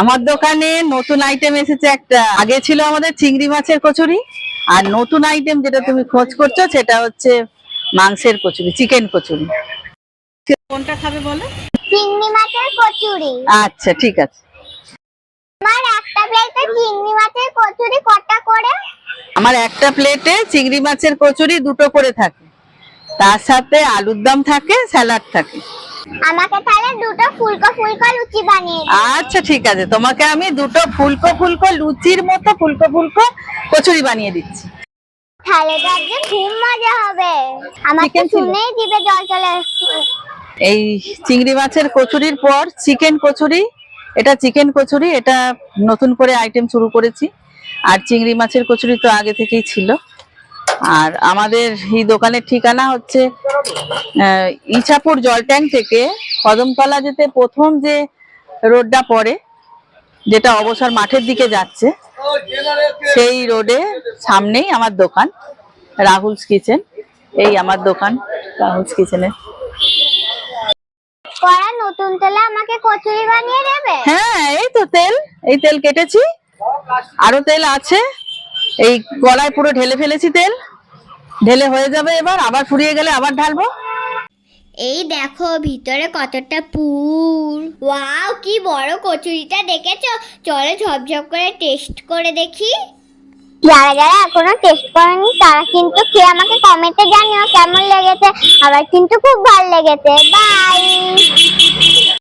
আমার দোকানে নতুন আইটেম এসেছে একটা। আগে ছিল আমাদের চিংড়ি মাছের কচুরি, আর নতুন আইটেম যেটা তুমি খোঁজ করছো সেটা হচ্ছে মাংসের কচুরি, চিকেন কচুরি। কোনটা খাবে বলো? চিংড়ি মাছের কচুরি। আচ্ছা ঠিক আছে। আমার একটা প্লেটে চিংড়ি মাছের কচুরি কটা করে? আমার একটা প্লেটে চিংড়ি মাছের কচুরি দুটো করে থাকে, তার সাথে আলুর দম থাকে, স্যালাড থাকে। আমাকে তাহলে দুটো ফুলকো ফুলকো লুচি বানিয়ে দিও। আচ্ছা ঠিক আছে, তোমাকে আমি দুটো ফুলকো ফুলকো লুচির মতো ফুলকো ফুলকো কচুরি বানিয়ে দিচ্ছি। তাহলে তো আজকে খুব মজা হবে। আমার তো শুনেই জিভে জল চলে আসছে। এই চিংড়ি মাছের কচুরির পর চিকেন কচুরি, এটা চিকেন কচুরি, এটা নতুন করে আইটেম শুরু করেছি। আর চিংড়ি মাছের কচুরি তো আগে থেকেই ছিল। আর আমাদের এই দোকানের ঠিকানা হচ্ছে ইছাপুর জল ট্যাঙ্ক থেকে কদমতলা যেতে প্রথম যে রোডটা পড়ে, যেটা অবসর মাঠের দিকে যাচ্ছে, সেই রোডে সামনেই আমার দোকান, রাহুলস কিচেন। এই আমার দোকান রাহুলস কিচেনে। পরে নতুন তেলে আমাকে কচুরি বানিয়ে দেবে? হ্যাঁ, এই তো তেল, এই তেল কেটেছি, আরো তেল আছে, এই কড়ায় পুরো ঢেলে ফেলেছি তেল, ঢেলে হয়ে যাবে, এবার আবার ফুরিয়ে গেলে আবার ঢালবো। এই দেখো ভিতরে কতটা পুর। ওয়াও, কি বড় কচুরিটা দেখেছো? চলো ঝপঝপ করে টেস্ট করে দেখি। যারা যারা এখনো টেস্ট করেনি তারা কিন্তু খেয়ে আমাকে কমেন্টে জানিও কেমন লেগেছে। আবার কিন্তু খুব ভালো লেগেছে। বাই।